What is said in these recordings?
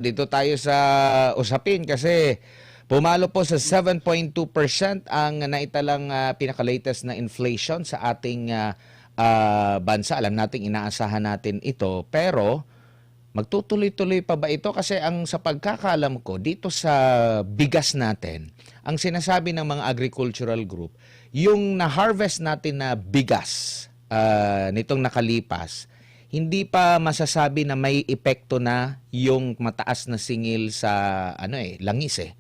dito tayo sa usapin kasi pumalo po sa 7.2% ang naitalang pinaka-latest na inflation sa ating bansa. Alam nating inaasahan natin ito pero magtutuloy-tuloy pa ba ito? Kasi ang sa pagkakaalam ko dito sa bigas natin, ang sinasabi ng mga agricultural group, yung na-harvest natin na bigas nitong nakalipas, hindi pa masasabi na may epekto na yung mataas na singil sa langis eh.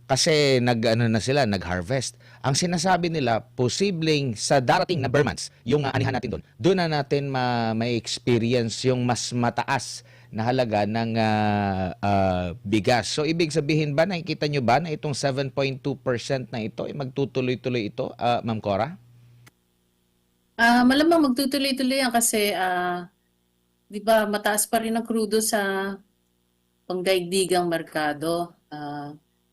Kasi na sila, nag-harvest. Ang sinasabi nila, posibleng sa darating na bare months, yung anihan natin doon, doon na natin may experience yung mas mataas na halaga ng bigas. So, ibig sabihin ba, nakikita nyo ba na itong 7.2% na ito, magtutuloy-tuloy ito, Ma'am Cora? Malamang magtutuloy-tuloy yan kasi, di ba, mataas pa rin ang krudo sa pangdaigdigang merkado.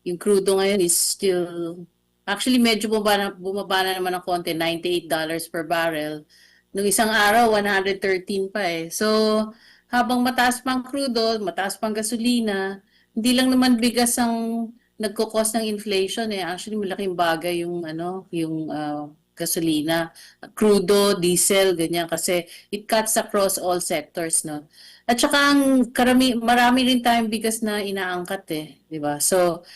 Yung crudo ngayon is still, actually medyo bumaba na naman ng konti, $98 per barrel. Nung isang araw, 113 pa eh. So, habang mataas pang crudo, mataas pang gasolina, hindi lang naman bigas ang nagko-cause ng inflation eh. Actually, malaking bagay yung gasolina, crudo, diesel, ganyan kasi it cuts across all sectors, no. At saka marami rin tayong bigas na inaangkat eh, di ba? So,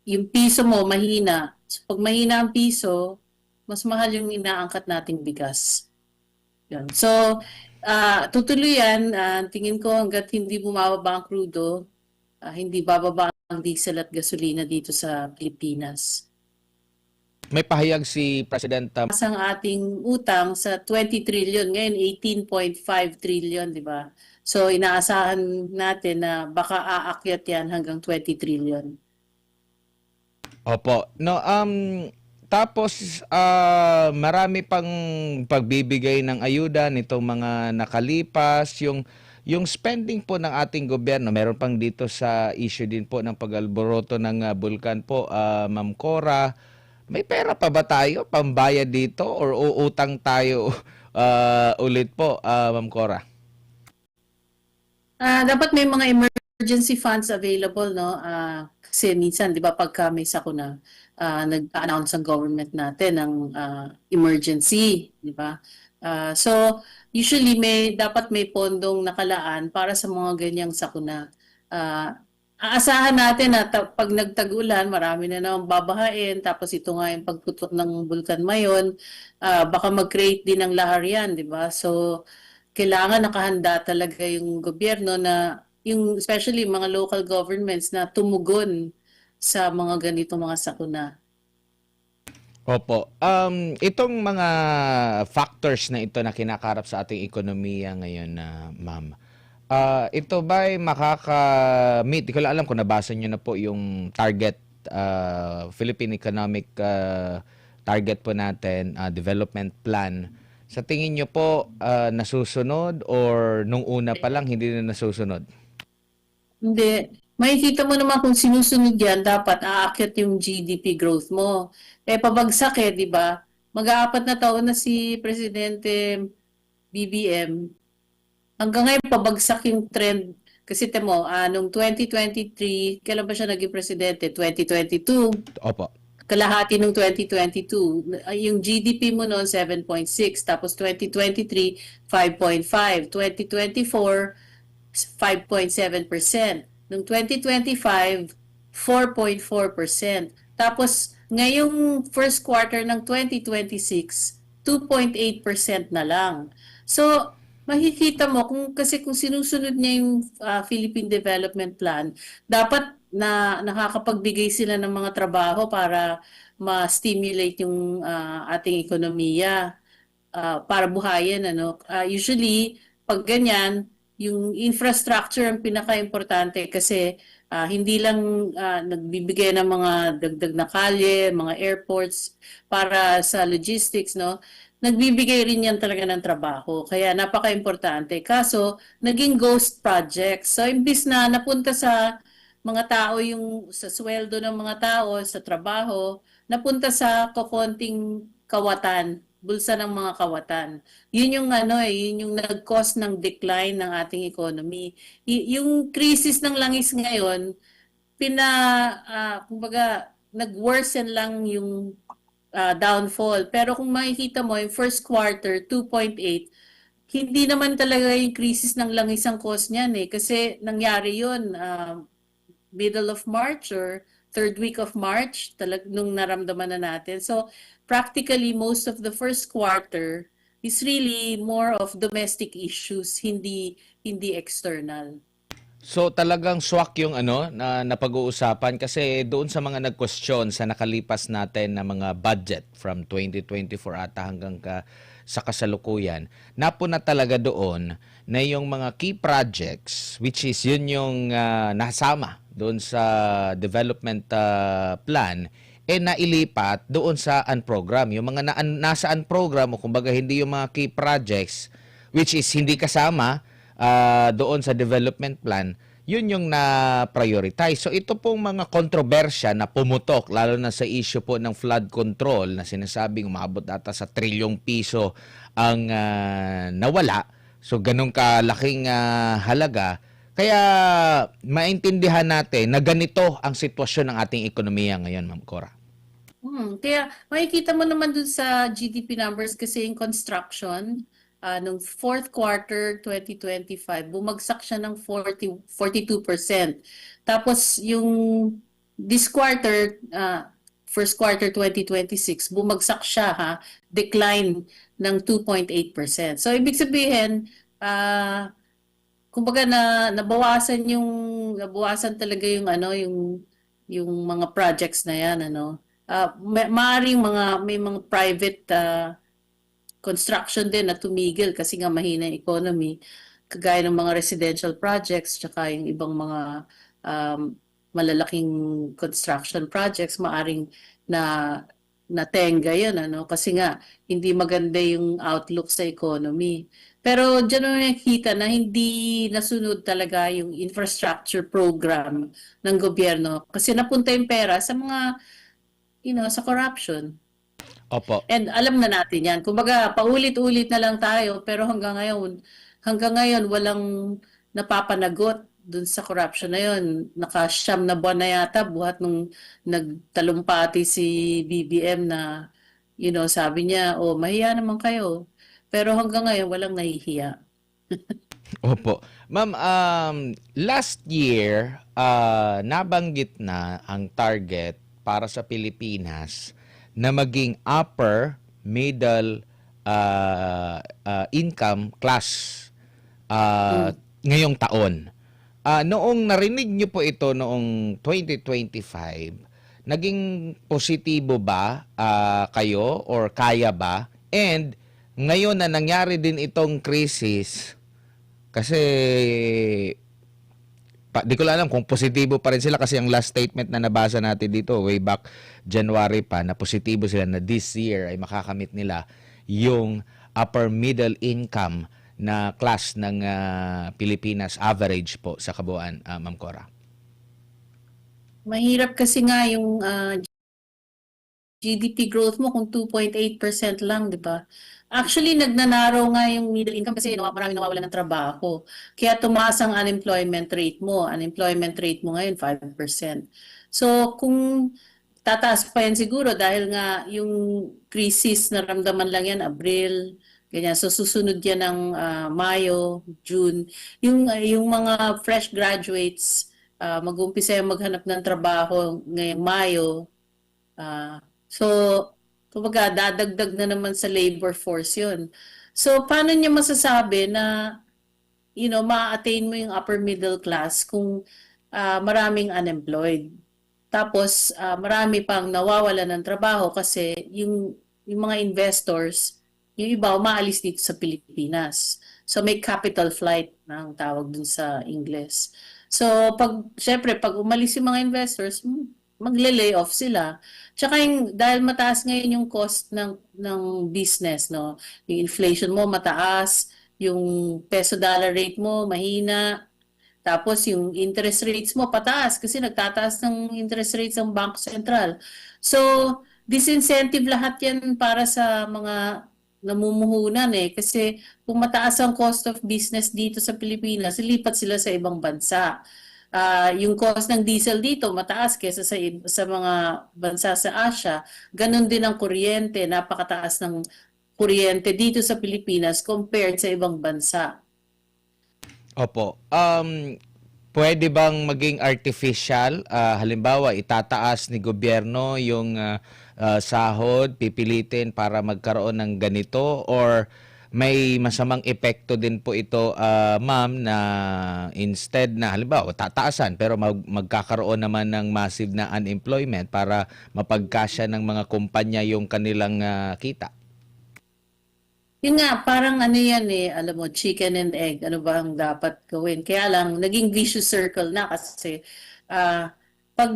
yung piso mo mahina. So, pag mahina ang piso, mas mahal yung inaangkat nating bigas. Yun. So, tutuloy yan. Tingin ko hanggat hindi bumababa ang crudo, hindi bababa ang diesel at gasolina dito sa Pilipinas. May pahayag si President Ang ating utang sa 20 trillion, ngayon 18.5 trillion, di ba? So, inaasahan natin na baka aakyat yan hanggang 20 trillion. Opo. No, tapos marami pang pagbibigay ng ayuda nitong mga nakalipas, yung spending po ng ating gobyerno, meron pang dito sa issue din po ng pag-alboroto ng bulkan po, Ma'am Cora. May pera pa ba tayo pambayad dito or uutang tayo ulit po, Ma'am Cora? Dapat may mga emergency funds available, no? Kasi minsan, di ba, pagka may sakuna, nag-announce ang government natin ng emergency, di ba? So, usually dapat may pondong nakalaan para sa mga ganyang sakuna. Aasahan natin na pag nagtag-ulan, marami na naman babahain, tapos ito nga yung pagputok ng Bulkan Mayon, baka mag-create din ng lahar yan, di ba? So, kailangan nakahanda talaga yung gobyerno na, especially mga local governments na tumugon sa mga ganitong mga sakuna. Opo. Itong mga factors na ito na kinakarap sa ating ekonomiya ngayon na ma'am, ito ba ay makaka-meet? Di ko lang alam kung nabasa nyo na po yung target, Philippine Economic target po natin, development plan. Sa tingin nyo po, nasusunod or nung una pa lang hindi na nasusunod? Hindi. Makikita mo naman kung sinusunod yan, dapat aakyat yung GDP growth mo. Pabagsak di ba? Mag-aapat na taon na si Presidente BBM. Hanggang ngayon, pabagsak yung trend. Kasi temo, nung 2023, kailan ba siya naging presidente? 2022. Opo. Kalahati nung 2022. Yung GDP mo noon, 7.6. Tapos 2023, 5.5. 2024, 5.7%. Noong 2025, 4.4%. Tapos, ngayong first quarter ng 2026, 2.8% na lang. So, makikita mo, kasi kung sinusunod niya yung Philippine Development Plan, dapat na nakakapagbigay sila ng mga trabaho para ma-stimulate yung ating ekonomiya para buhayin. Usually, pag ganyan, yung infrastructure ang pinaka-importante kasi hindi lang nagbibigay ng mga dagdag na kalye, mga airports para sa logistics, no? Nagbibigay rin yan talaga ng trabaho. Kaya napaka-importante. Kaso, naging ghost project. So, imbis na napunta sa mga tao sa sweldo ng mga tao, sa trabaho, napunta sa kokonting kawatan bulsa ng mga kawatan. Yun yung yun yung nag-cause ng decline ng ating economy. Yung crisis ng langis ngayon, kumbaga, nag-worsen lang yung downfall. Pero kung makikita mo, yung first quarter, 2.8, hindi naman talaga yung crisis ng langis ang cause niyan eh. Kasi nangyari yun, middle of March or third week of March, nung naramdaman na natin. So, practically, most of the first quarter is really more of domestic issues, hindi external. So talagang swak yung na napag-uusapan kasi doon sa mga nag-question sa nakalipas natin na mga budget from 2024 ata hanggang sa kasalukuyan, napuna talaga doon na yung mga key projects, which is yun yung nasama doon sa development plan, nailipat doon sa unprogram. Yung mga nasa unprogram o kumbaga hindi yung mga key projects, which is hindi kasama doon sa development plan, yun yung na-prioritize. So ito pong mga kontrobersya na pumutok, lalo na sa issue po ng flood control na sinasabing umabot ata sa trilyong piso ang nawala. So ganun kalaking halaga. Kaya maintindihan natin na ganito ang sitwasyon ng ating ekonomiya ngayon, Ma'am Cora. Kaya makikita mo naman dun sa GDP numbers kasi yung construction, nung fourth quarter 2025, bumagsak siya ng 42%. Tapos yung this quarter, first quarter 2026, bumagsak siya decline ng 2.8%. So ibig sabihin, kumbaga nabawasan talaga yung yung mga projects na yan maaring may mga private construction din na tumigil kasi nga mahina yung economy, kagaya ng mga residential projects tsaka yung ibang mga malalaking construction projects maaring natenga yun kasi nga hindi maganda yung outlook sa economy. Pero diyan mo nakikita na hindi nasunod talaga yung infrastructure program ng gobyerno kasi napunta yung pera sa mga sa corruption. Opo. And alam na natin yan. Kumbaga, paulit-ulit na lang tayo pero hanggang ngayon walang napapanagot dun sa corruption na yun. Nakasyam na buwan na yata buhat nung nagtalumpati si BBM na sabi niya, mahiya naman kayo. Pero hanggang ngayon walang nahihiya. Opo. Ma'am, last year, nabanggit na ang target para sa Pilipinas na maging upper middle income class ngayong taon. Noong narinig niyo po ito noong 2025, naging positibo ba kayo or kaya ba? And ngayon na nangyari din itong crisis, kasi di ko alam kung positibo pa rin sila kasi ang last statement na nabasa natin dito way back January pa na positibo sila na this year ay makakamit nila yung upper middle income na class ng Pilipinas average po sa kabuuan, Ma'am Cora. Mahirap kasi nga yung GDP growth mo kung 2.8% lang, di ba? Actually, nagnanaraw nga yung middle income kasi maraming nawawalan ng trabaho. Kaya tumaas ang unemployment rate mo. Unemployment rate mo ngayon, 5%. So, kung tataas pa yan siguro dahil nga yung crisis, naramdaman lang yan, Abril, ganyan. So, susunod yan ng Mayo, June. Yung mga fresh graduates, mag-umpisa yung maghanap ng trabaho ngayong Mayo. So, kumbaga, dadagdag na naman sa labor force yun. So, paano niya masasabi na, ma-attain mo yung upper middle class kung maraming unemployed? Tapos, marami pang nawawala ng trabaho kasi yung mga investors, yung iba umaalis dito sa Pilipinas. So, may capital flight na ang tawag dun sa Ingles. So, syempre, pag umalis yung mga investors, magle-lay off sila. Tsaka dahil mataas ngayon yung cost ng business, no? Yung inflation mo mataas, yung peso-dollar rate mo mahina, tapos yung interest rates mo pataas kasi nagtataas ng interest rates ang Bangko Sentral. So, disincentive lahat yan para sa mga namumuhunan kasi kung mataas ang cost of business dito sa Pilipinas, lipat sila sa ibang bansa. Yung cost ng diesel dito mataas kaysa sa mga bansa sa Asia. Ganon din ang kuryente, napakataas ng kuryente dito sa Pilipinas compared sa ibang bansa. Opo. Pwede bang maging artificial? Halimbawa, itataas ni gobyerno yung sahod, pipilitin para magkaroon ng ganito, or may masamang epekto din po ito, ma'am, na instead na halimbawa tataasan pero magkakaroon naman ng massive na unemployment para mapagkasya ng mga kumpanya yung kanilang kita. Yun nga, parang ano yan alam mo, chicken and egg, ano ba ang dapat gawin? Kaya lang, naging vicious circle na kasi ah, pag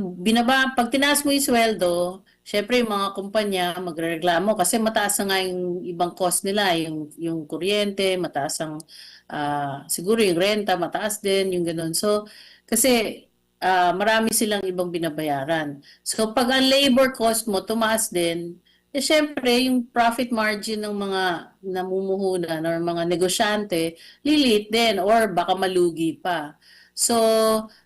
tinaas mo yung sweldo, syempre yung mga kumpanya magrereklamo kasi mataas na nga yung ibang cost nila, yung kuryente, mataas ang, siguro yung renta, mataas din, yung ganun. So, kasi marami silang ibang binabayaran. So, pag ang labor cost mo tumaas din, syempre, yung profit margin ng mga namumuhunan or mga negosyante, lilit din or baka malugi pa. So,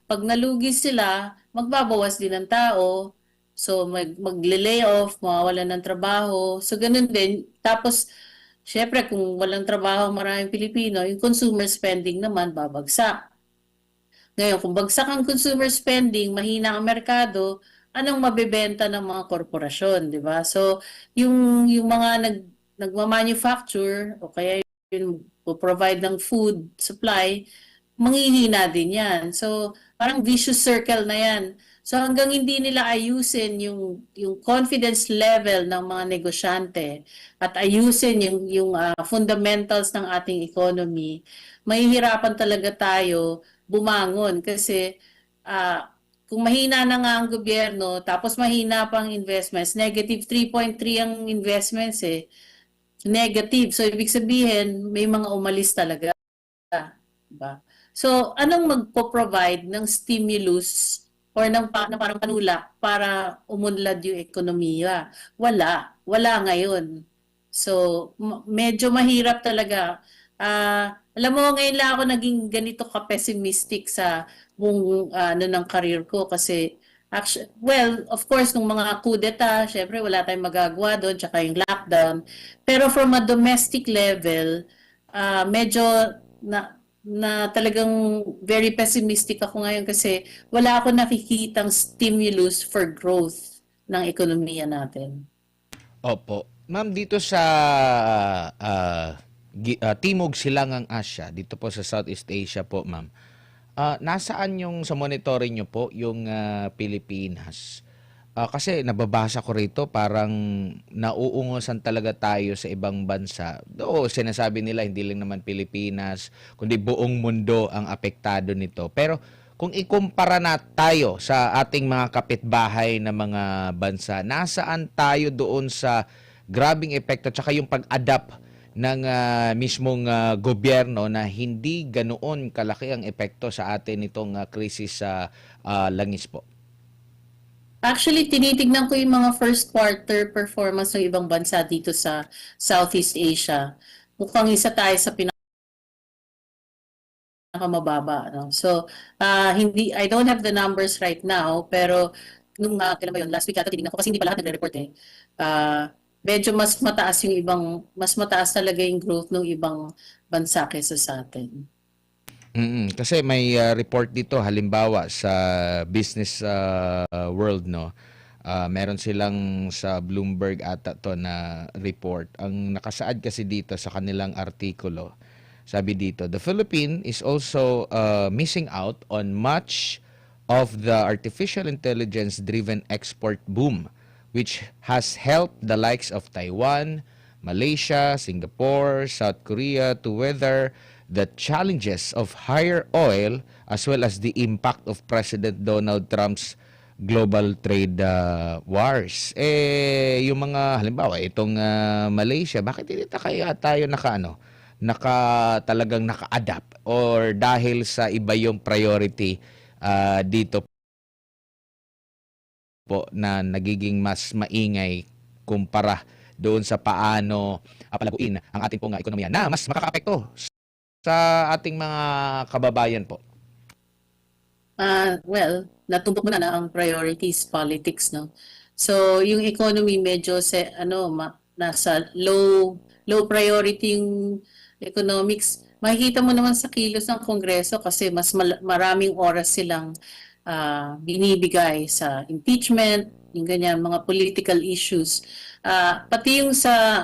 pag nalugi sila, magbabawas din ng tao. So, magle-lay off, mawawalan ng trabaho. So, ganun din. Tapos, syempre, kung walang trabaho ang maraming Pilipino, yung consumer spending naman babagsak. Ngayon, kung bagsak ang consumer spending, mahina ang merkado, anong mabebenta ng mga korporasyon, di ba? So, yung mga nagma-manufacture o kaya yung provide ng food supply, manghihina din yan. So, parang vicious circle na yan. So, hanggang hindi nila ayusin yung confidence level ng mga negosyante at ayusin yung fundamentals ng ating economy, mahihirapan talaga tayo bumangon kasi kung mahina na nga ang gobyerno tapos mahina pang investments, negative 3.3 ang investments negative. So, ibig sabihin, may mga umalis talaga. Diba? So, anong magpo-provide ng stimulus or na parang panulak para umunlad yung ekonomiya? Wala. Wala ngayon. So, medyo mahirap talaga. Alam mo, ngayon lang ako naging ganito ka-pessimistic sa buong ano ng career ko kasi well, of course, nung mga kudeta, syempre wala tayong magagawa doon, tsaka yung lockdown. Pero from a domestic level, medyo na talagang very pessimistic ako ngayon kasi wala ako nakikitang stimulus for growth ng ekonomiya natin. Opo. Ma'am, dito sa Timog Silangang Asya, dito po sa Southeast Asia po, ma'am. Nasaan yung sa monitoring nyo po yung Pilipinas? Kasi nababasa ko rito parang nauungusan talaga tayo sa ibang bansa. Oo, sinasabi nila hindi lang naman Pilipinas, kundi buong mundo ang apektado nito. Pero kung ikumpara na tayo sa ating mga kapitbahay na mga bansa, nasaan tayo doon sa grabing epekto tsaka yung pag-adapt ng mismong gobyerno na hindi ganoon kalaki ang epekto sa atin itong krisis sa langis po? Actually, tinitignan ko yung mga first quarter performance ng ibang bansa dito sa Southeast Asia. Mukhang isa tayo sa pinakamababa. No? So, I don't have the numbers right now, pero nung kailan ba yun, last week ata tinignan ko kasi hindi pa lahat nagre-report medyo mas mataas talaga yung growth ng ibang bansa kaysa sa atin. Kasi may report dito halimbawa sa Business World, no. Meron silang sa Bloomberg ata to na report. Ang nakasaad kasi dito sa kanilang artikulo, sabi dito, the Philippines is also missing out on much of the artificial intelligence driven export boom, which has helped the likes of Taiwan, Malaysia, Singapore, South Korea to weather the challenges of higher oil as well as the impact of President Donald Trump's global trade wars. Yung mga halimbawa, itong Malaysia, bakit hindi kaya tayo talagang naka-adapt or dahil sa iba yung priority dito po na nagiging mas maingay kumpara doon sa paano palaguin ang ating pong ekonomiya na mas makakaapekto sa ating mga kababayan po? Well, natumbok mo na ang priorities politics, no? So, yung economy medyo nasa low priority yung economics. Makikita mo naman sa kilos ng Kongreso kasi mas maraming oras silang binibigay sa impeachment, yung ganyan, mga political issues. Pati yung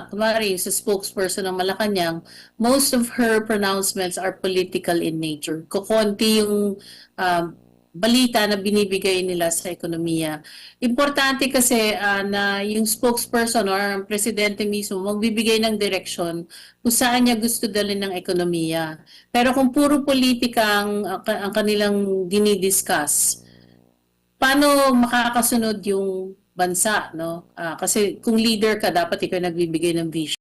kunwari, sa spokesperson ng Malacanang, most of her pronouncements are political in nature. Kukonti yung balita na binibigay nila sa ekonomiya. Importante kasi na yung spokesperson or ang presidente mismo magbibigay ng direksyon kung saan niya gusto dalhin ng ekonomiya. Pero kung puro politika ang kanilang dinidiscuss, paano makakasunod yung bansa, no? Kasi kung leader ka, dapat ikaw nagbibigay ng vision.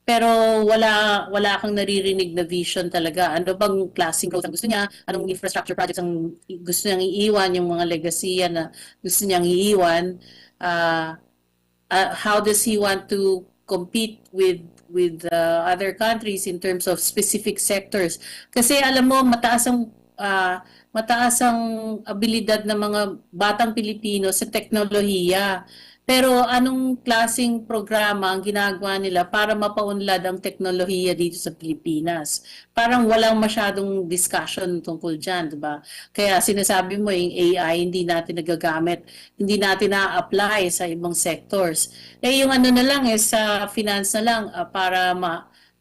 Pero wala kang naririnig na vision talaga. Ano bang klaseng growth ang gusto niya? Anong infrastructure projects ang gusto niyang iiwan? Yung mga legasiya na gusto niyang iiwan? How does he want to compete with other countries in terms of specific sectors? Kasi alam mo, mataas ang abilidad ng mga batang Pilipino sa teknolohiya. Pero anong klaseng programa ang ginagawa nila para mapaunlad ang teknolohiya dito sa Pilipinas? Parang walang masyadong discussion tungkol dyan, di ba? Kaya sinasabi mo yung AI hindi natin nagagamit, hindi natin na-apply sa ibang sectors. Yung ano na lang sa finance na lang para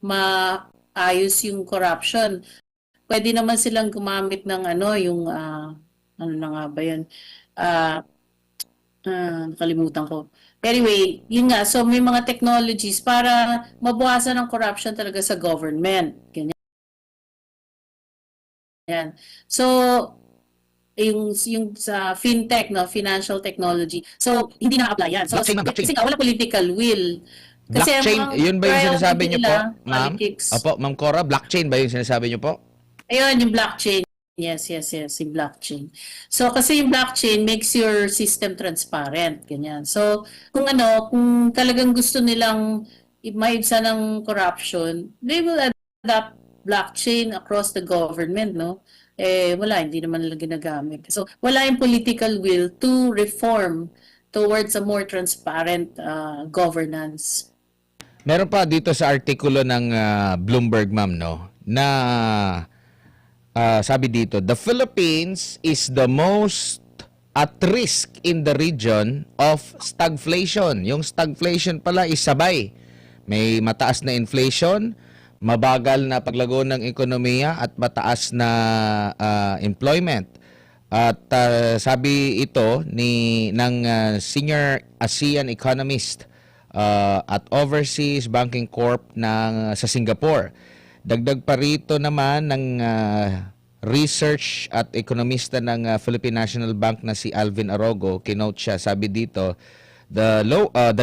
maayos yung corruption. Pwede naman silang gumamit ng yung ano na nga ba yun? Nakalimutan ko. Anyway, yun nga. So, may mga technologies para mabawasan ang corruption talaga sa government. Ganyan. So, yung sa fintech, no, financial technology. So, hindi na-apply yan. So, Blockchain, blockchain. kasi nga, wala political will. Kasi Blockchain, ang yun ba yung priority sinasabi niyo po, nila, ma'am? politics. Opo, Ma'am Cora, blockchain ba yung sinasabi niyo po? Ayun, yung blockchain. Yes, yung blockchain. So, kasi yung blockchain makes your system transparent. Ganyan. So, kung talagang gusto nilang maibsan ng corruption, they will adopt blockchain across the government, no? Wala, hindi naman nila ginagamit. So, wala yung political will to reform towards a more transparent governance. Meron pa dito sa artikulo ng Bloomberg, ma'am, no, na sabi dito, the Philippines is the most at risk in the region of stagflation. Yung stagflation pala is sabay. May mataas na inflation, mabagal na paglago ng ekonomiya at mataas na employment. At sabi ito ng senior ASEAN economist at Overseas Banking Corp sa Singapore. Dagdag pa rito naman ng research at ekonomista ng Philippine National Bank na si Alvin Arogo, kinote siya, sabi dito, the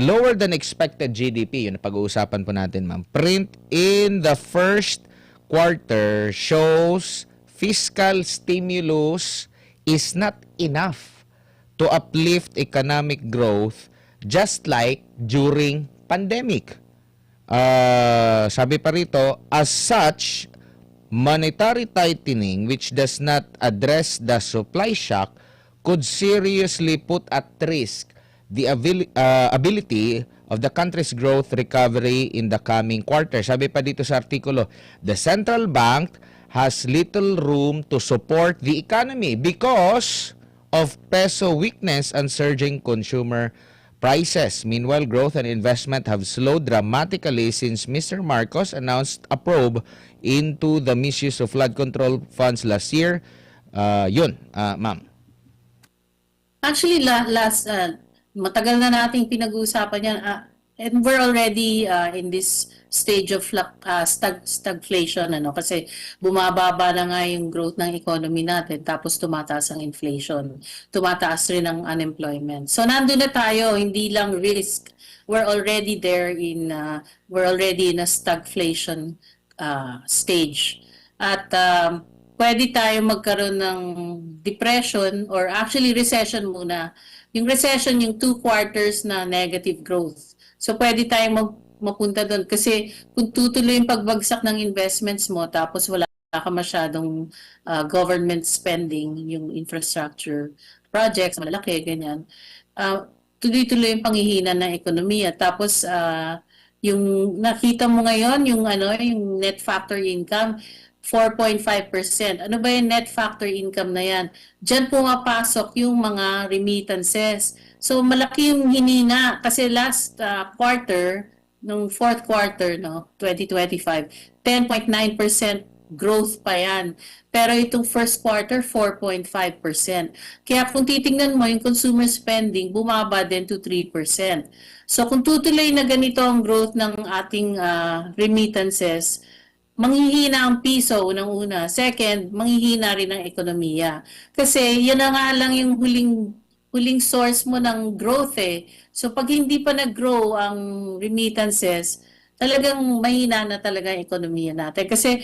lower than expected GDP, yun ang pag-uusapan po natin, ma'am, print in the first quarter shows fiscal stimulus is not enough to uplift economic growth just like during pandemic. Sabi pa rito, as such, monetary tightening which does not address the supply shock could seriously put at risk the ability of the country's growth recovery in the coming quarter. Sabi pa dito sa artikulo, the central bank has little room to support the economy because of peso weakness and surging consumer prices. Meanwhile, growth and investment have slowed dramatically since Mr. Marcos announced a probe into the misuse of flood control funds last year. Ma'am. Actually, matagal na nating pinag-uusapan yan. And we're already in this stage of stagflation, kasi bumababa na nga yung growth ng economy natin, tapos tumataas ang inflation, tumataas rin ang unemployment. So nandun na tayo, hindi lang risk. We're already in a stagflation stage. At pwede tayo magkaroon ng depression or actually recession muna Yung recession, yung 2 quarters na negative growth. So pwede tayong mapunta doon kasi kung tutuloy yung pagbagsak ng investments mo tapos wala ka masyadong government spending, yung infrastructure projects, malalaki, ganyan. Tuloy-tuloy yung panghihina ng ekonomiya. Tapos yung nakita mo ngayon, yung yung net factor income, 4.5%. Ano ba yung net factor income na yan? Diyan pumapasok yung mga remittances. So malaki yung hinina kasi last quarter, nung fourth quarter, no, 2025, 10.9% growth pa yan. Pero itong first quarter, 4.5%. Kaya kung titingnan mo, yung consumer spending, bumaba din to 3%. So kung tutuloy na ganito ang growth ng ating remittances, manghihina ang piso unang-una. Second, manghihina rin ang ekonomiya. Kasi yan na nga lang yung huling source mo ng growth eh. So pag hindi pa nag-grow ang remittances, talagang mahina na talaga ang ekonomiya natin. Kasi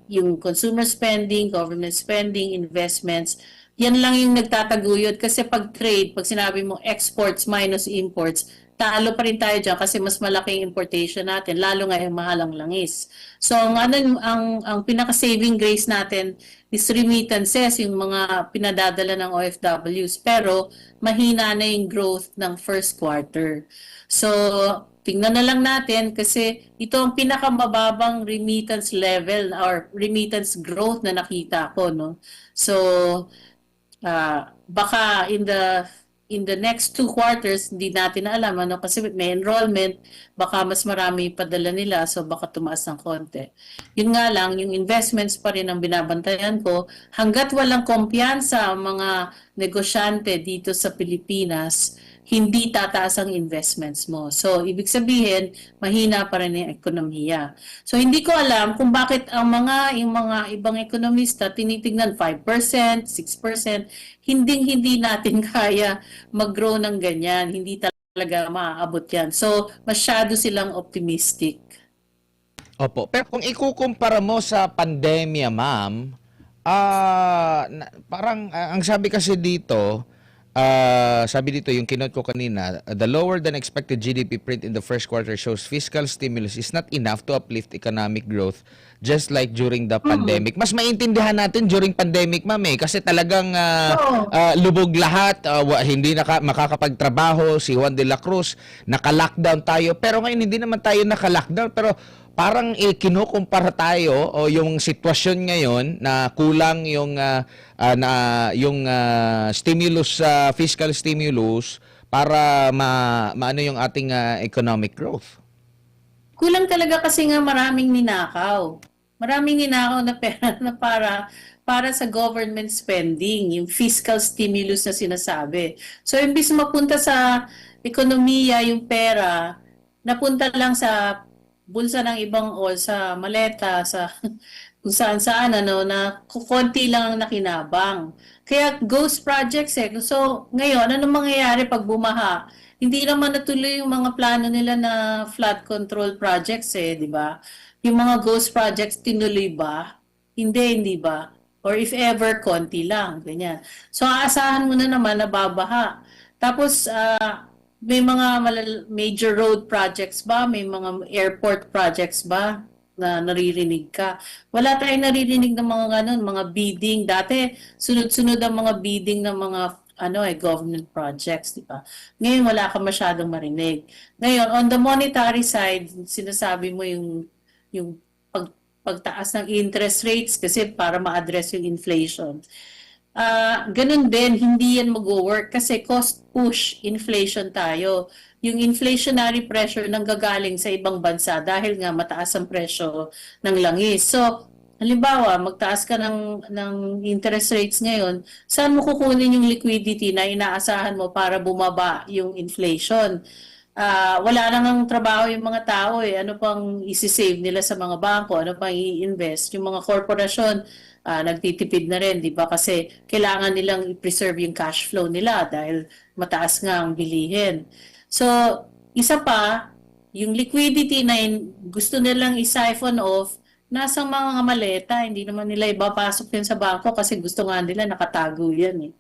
yung consumer spending, government spending, investments, yan lang yung nagtataguyod. Kasi pag trade, pag sinabi mo exports minus imports, talo pa rin tayo dyan kasi mas malaking importation natin, lalo nga yung mahalang langis. So ang pinaka-saving grace natin is remittances, yung mga pinadadala ng OFWs. Pero mahina na yung growth ng first quarter. So tingnan na lang natin kasi ito ang pinakamababang remittance level or remittance growth na nakita ko, no? So baka in the next 2 quarters, hindi natin na alam, ano, kasi may enrollment, baka mas marami padala nila, so baka tumaas ng konti. Yun nga lang, yung investments pa rin ang binabantayan ko. Hanggat walang kumpiyansa ang mga negosyante dito sa Pilipinas, hindi tataas ang investments mo. So, ibig sabihin, mahina pa rin ang ekonomiya. So, hindi ko alam kung bakit yung mga ibang ekonomista tinitingnan 5%, 6%, hindi natin kaya mag-grow ng ganyan. Hindi talaga maaabot yan. So, masyado silang optimistic. Opo. Pero kung ikukumpara mo sa pandemya, ma'am, parang ang sabi kasi dito, sabi dito yung kinote ko kanina, the lower than expected GDP print in the first quarter shows fiscal stimulus is not enough to uplift economic growth just like during the pandemic. Mas maintindihan natin during pandemic, ma'am, kasi talagang Oo. lubog lahat, hindi makakapagtrabaho, si Juan de la Cruz, naka-lockdown tayo. Pero ngayon hindi naman tayo naka-lockdown, pero parang kinukumpara tayo o yung sitwasyon ngayon na kulang yung stimulus, fiscal stimulus para maano yung ating economic growth. Kulang talaga kasi nga maraming ninakaw. Maraming ninakaw na pera na para sa government spending, yung fiscal stimulus na sinasabi. So, imbis mapunta sa ekonomiya yung pera, napunta lang sa bulsa ng ibang o sa maleta, sa kung saan-saan, na konti lang ang nakinabang. Kaya ghost projects eh. So, ngayon, ano mangyayari pag bumaha? Hindi naman natuloy yung mga plano nila na flood control projects eh, di ba? Yung mga ghost projects, tinuloy ba? Hindi ba? Or if ever, konti lang, ganyan. So, aasahan mo na naman na babaha. Tapos, may mga major road projects ba? May mga airport projects ba na naririnig ka? Wala tayong naririnig ng mga ganun, mga bidding. Dati, sunod-sunod ang mga bidding ng mga government projects, di ba? Ngayon, wala ka masyadong marinig. Ngayon, on the monetary side, sinasabi mo yung pagtaas ng interest rates kasi para ma-address yung inflation. Ganun din, hindi yan mag-work kasi cost push inflation tayo. Yung inflationary pressure nanggagaling sa ibang bansa dahil nga mataas ang presyo ng langis. So, halimbawa, magtaas ka ng interest rates ngayon, saan mo kukunin yung liquidity na inaasahan mo para bumaba yung inflation? Wala nang trabaho yung mga tao eh. Ano pang isi-save nila sa mga bangko? Ano pang i-invest? Yung mga korporasyon, nagtitipid na rin, di ba? Kasi kailangan nilang i-preserve yung cash flow nila dahil mataas nga ang bilihin. So, isa pa, yung liquidity na gusto nilang i-siphon off, nasa mga maleta, hindi naman nila ibapasok yun sa bangko kasi gusto nga nila nakatago yan eh.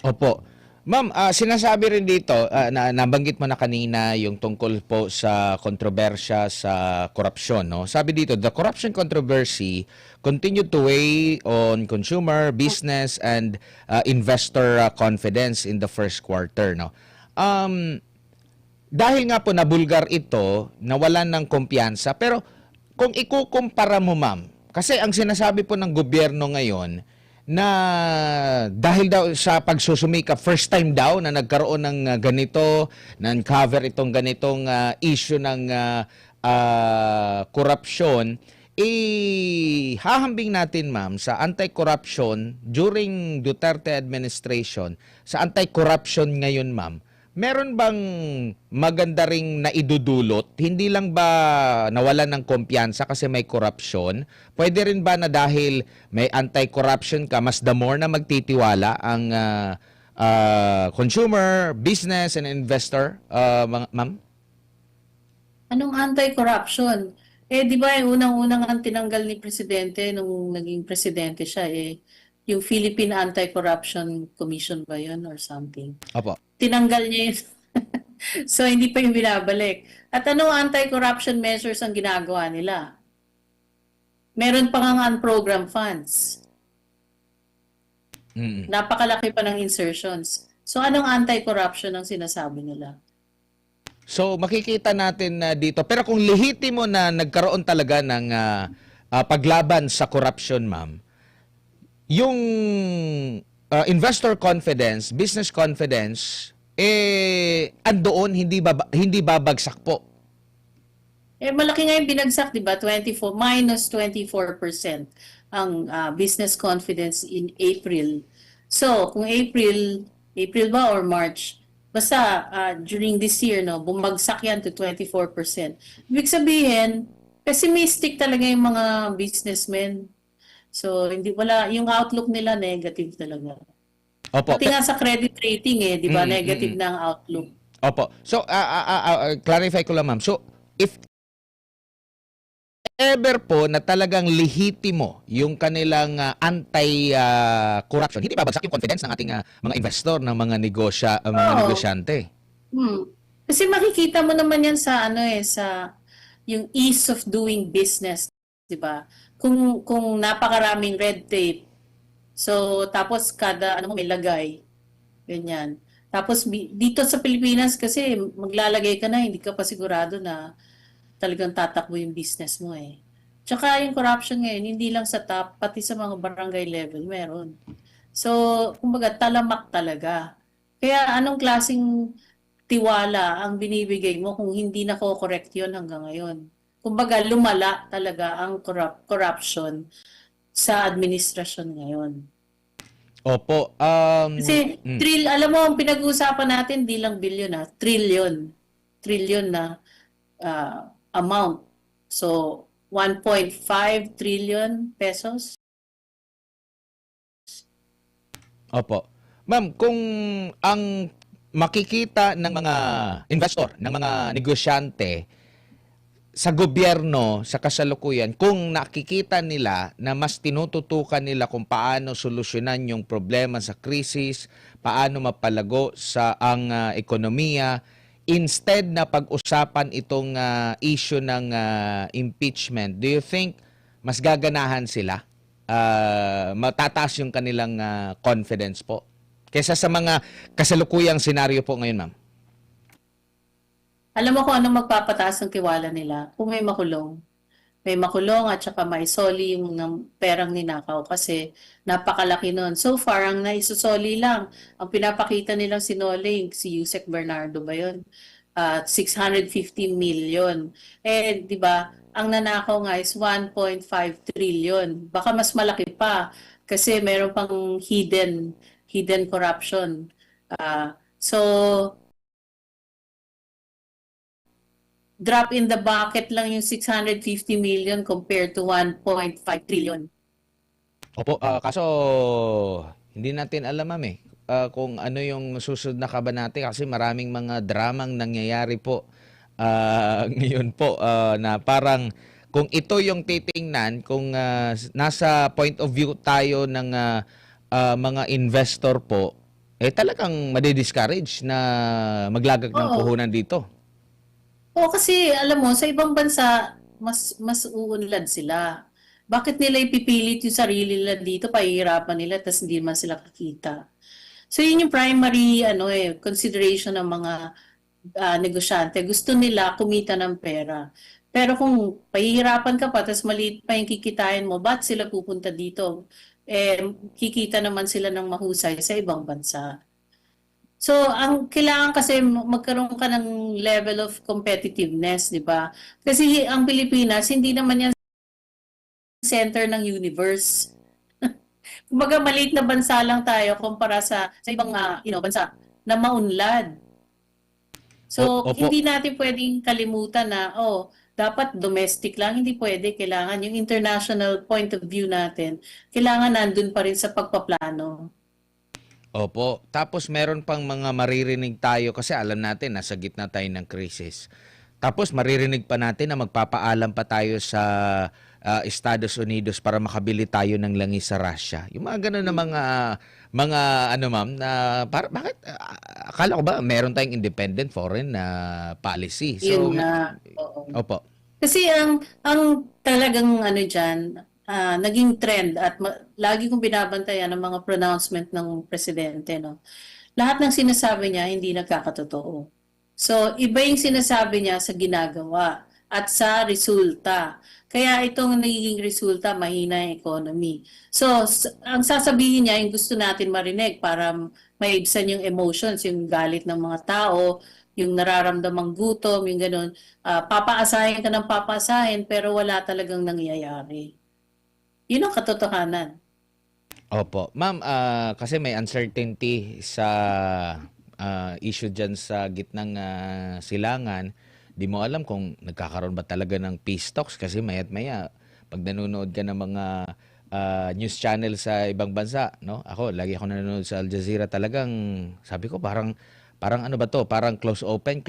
Opo. Ma'am, sinasabi rin dito, na nabanggit mo na kanina yung tungkol po sa kontrobersya sa korupsyon, no? Sabi dito, the corruption controversy continued to weigh on consumer, business, and investor confidence in the first quarter, no? Dahil nga po nabulgar ito, nawalan ng kumpiyansa, pero kung ikukumpara mo, ma'am, kasi ang sinasabi po ng gobyerno ngayon, na dahil daw sa pagsusumikap, first time daw na nagkaroon ng ganito, na-uncover itong ganitong issue ng korupsyon, hahambing natin, ma'am, sa anti-corruption during Duterte administration, sa anti-corruption ngayon, ma'am, meron bang maganda ring naidudulot? Hindi lang ba nawalan ng kumpiyansa kasi may korupsyon? Pwede rin ba na dahil may anti-corruption ka, mas the more na magtitiwala ang consumer, business, and investor, ma'am? Anong anti-corruption? Di ba yung unang-unang ang tinanggal ni Presidente nung naging Presidente siya, yung Philippine Anti-Corruption Commission ba yun or something? Opo. Tinanggal niya yun. So, hindi pa yung binabalik. At anong anti-corruption measures ang ginagawa nila? Meron pa nga unprogrammed funds. Napakalaki pa ng insertions. So, anong anti-corruption ang sinasabi nila? So, makikita natin dito. Pero kung lehitimo na nagkaroon talaga ng paglaban sa corruption, ma'am, yung investor confidence, business confidence, andoon, hindi babagsak po. Malaki nga yung binagsak, di ba? Minus 24% ang business confidence in April. So, kung April ba or March, basta during this year, no, bumagsak yan to 24%. Ibig sabihin, pessimistic talaga yung mga businessmen. So, yung outlook nila negative talaga. Opo. Pati nga sa credit rating, di ba? Negative na ang outlook. Opo. So, clarify ko lang, ma'am. So, if ever po na talagang lehitimo yung kanilang anti-corruption, hindi babagsak yung confidence ng ating mga investor, ng mga negosyante. Kasi makikita mo naman yan sa sa yung ease of doing business, 'di ba? Kung napakaraming red tape. So tapos kada may lagay. Ganyan. Tapos dito sa Pilipinas kasi maglalagay ka na hindi ka pa sigurado na talagang tatakbo yung business mo . Tsaka yung corruption ngayon hindi lang sa top pati sa mga barangay level meron. So kumbaga talamak talaga. Kaya anong klaseng tiwala ang binibigay mo kung hindi nako-correct yun hanggang ngayon? Kumbaga, lumala talaga ang corruption sa administrasyon ngayon. Opo. Kasi, alam mo, ang pinag-uusapan natin, di lang bilyon trillion. Trillion na amount. So, 1.5 trillion pesos. Opo. Ma'am, kung ang makikita ng mga investor, ng mga negosyante, sa gobyerno, sa kasalukuyan, kung nakikita nila na mas tinututukan nila kung paano solusyonan yung problema sa krisis, paano mapalago sa ang ekonomiya, instead na pag-usapan itong issue ng impeachment, do you think mas gaganahan sila? Matataas yung kanilang confidence po? Kesa sa mga kasalukuyang senaryo po ngayon, ma'am? Alam mo kung anong magpapataas ng tiwala nila? Kung may makulong. May makulong at saka maisoli yung perang ninakaw kasi napakalaki nun. So far, ang naisusoli lang, ang pinapakita nilang sinoli, si Yusek Bernardo ba yun? 650 million. Di ba, ang nanakaw nga is 1.5 trillion. Baka mas malaki pa kasi meron pang hidden corruption. So, drop in the bucket lang yung 650 million compared to 1.5 trillion. Opo, kaso hindi natin alam, ma'am, kung ano yung susunod na kabanata kasi maraming mga dramang nangyayari po ngayon po na parang kung ito yung titingnan, kung nasa point of view tayo ng mga investor po, talagang madi-discourage na maglagak ng Oo. puhunan dito. Oo, kasi alam mo, sa ibang bansa, mas uunlad sila. Bakit nila ipipilit yung sarili nila dito, pahihirapan nila, tapos hindi man sila kakita. So yun yung primary consideration ng mga negosyante. Gusto nila kumita ng pera. Pero kung pahihirapan ka pa, tapos maliit pa yung kikitain mo, ba't sila pupunta dito? Eh, kikita naman sila ng mahusay sa ibang bansa. So, ang kailangan kasi magkaroon ka ng level of competitiveness, di ba? Kasi ang Pilipinas, hindi naman yan center ng universe. Kumbaga, maliit na bansa lang tayo kumpara sa ibang bansa na maunlad. So, Opo. hindi natin pwedeng kalimutan na, dapat domestic lang, hindi pwede. Kailangan yung international point of view natin, kailangan nandun pa rin sa pagpaplano. Opo. Tapos meron pang mga maririnig tayo kasi alam natin nasa gitna tayo ng krisis. Tapos maririnig pa natin na magpapaalam pa tayo sa Estados Unidos para makabili tayo ng langis sa Russia. Yung mga ganun na mga ano ma'am na bakit akala ko ba meron tayong independent foreign na policy. So Yun na. Oo. opo. Kasi ang talagang diyan, naging trend at lagi kong binabantayan ang mga pronouncement ng presidente, no. Lahat ng sinasabi niya hindi nagkakatotoo. So, iba yung sinasabi niya sa ginagawa at sa resulta. Kaya itong nagiging resulta, mahina yung economy. So, ang sasabihin niya, yung gusto natin marinig para maibsan yung emotions, yung galit ng mga tao, yung nararamdamang gutom, yung ganun. Papaasahin ka ng papaasahin, pero wala talagang nangyayari. Yun ang katotohanan. Opo. Ma'am, kasi may uncertainty sa issue dyan sa gitnang silangan. Di mo alam kung nagkakaroon ba talaga ng peace talks kasi maya't maya, pag nanonood ka ng mga news channel sa ibang bansa, no? Ako, lagi ako nanonood sa Al Jazeera talagang, sabi ko parang ano ba to? Parang close open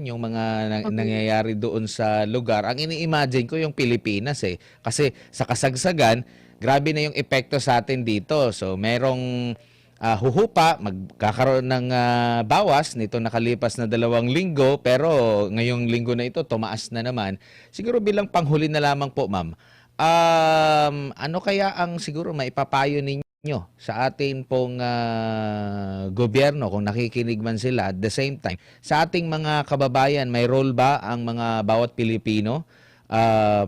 yung mga nangyayari doon sa lugar. Ang ini-imagine ko yung Pilipinas eh. Kasi sa kasagsagan, grabe na yung epekto sa atin dito. So, merong huhupa, magkakaroon ng bawas nito nakalipas na 2 linggo, pero ngayong linggo na ito, tumaas na naman. Siguro bilang panghuli na lamang po, ma'am, ano kaya ang siguro maipapayo ninyo sa atin pong gobyerno kung nakikinig man sila at the same time sa ating mga kababayan, may role ba ang mga bawat Pilipino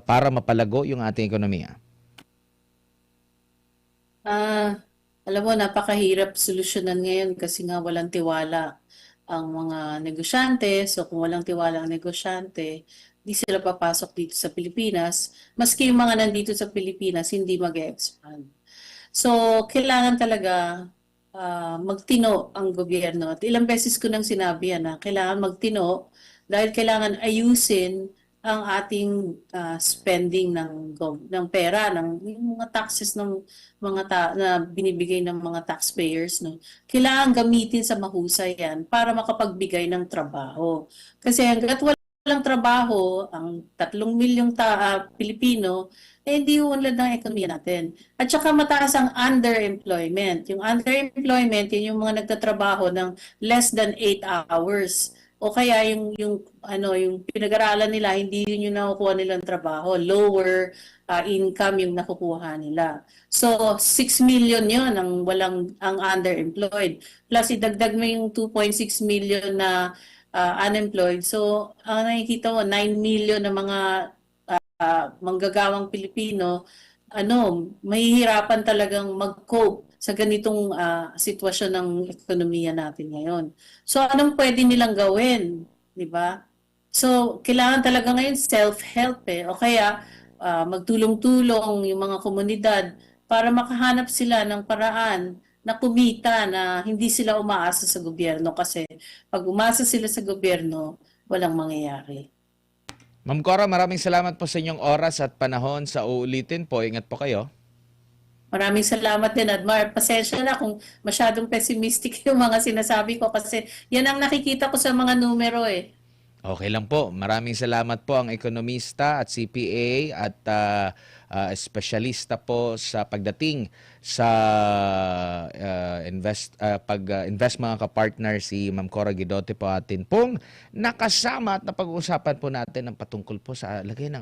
para mapalago yung ating ekonomiya? Alam mo, napakahirap solusyonan ngayon kasi nga walang tiwala ang mga negosyante. So kung walang tiwala ang negosyante, di sila papasok dito sa Pilipinas. Maski yung mga nandito sa Pilipinas, hindi mag-expand. So kailangan talaga magtino ang gobyerno. At ilang beses ko nang sinabi yan na kailangan magtino dahil kailangan ayusin ang ating spending ng pera, yung mga taxes ng na binibigay ng mga taxpayers, no. Kailangan gamitin sa mahusay yan para makapagbigay ng trabaho. Kasi hangga't walang trabaho, ang 3 milyong Pilipino, hindi uunlad ng ekonomiya natin. At saka mataas ang underemployment. Yung underemployment, yun yung mga nagtatrabaho ng less than 8 hours. O kaya yung pinag-aralan nila, hindi yun yung nakukuha nilang trabaho. Lower income yung nakukuha nila. So, 6 million yun ang underemployed. Plus, idagdag mo yung 2.6 million na unemployed. So, ang nakikita mo, 9 million na mga manggagawang Pilipino, mahihirapan talagang mag-cope sa ganitong sitwasyon ng ekonomiya natin ngayon. So, anong pwede nilang gawin? Di ba? So, kailangan talaga ngayon self-help O kaya, magtulong-tulong yung mga komunidad para makahanap sila ng paraan na kumita na hindi sila umaasa sa gobyerno kasi pag umasa sila sa gobyerno, walang mangyayari. Ma'am Cora, maraming salamat po sa inyong oras at panahon. Sa uulitin po, ingat po kayo. Maraming salamat din, Admar. Pasensya na kung masyadong pessimistic yung mga sinasabi ko kasi yan ang nakikita ko sa mga numero . Okay lang po. Maraming salamat po ang ekonomista at CPA at espesyalista po sa pagdating sa invest mga kapartner si Ma'am Cora Guidote po atin pong nakasama at napag-uusapan po natin ang patungkol po sa lagay ng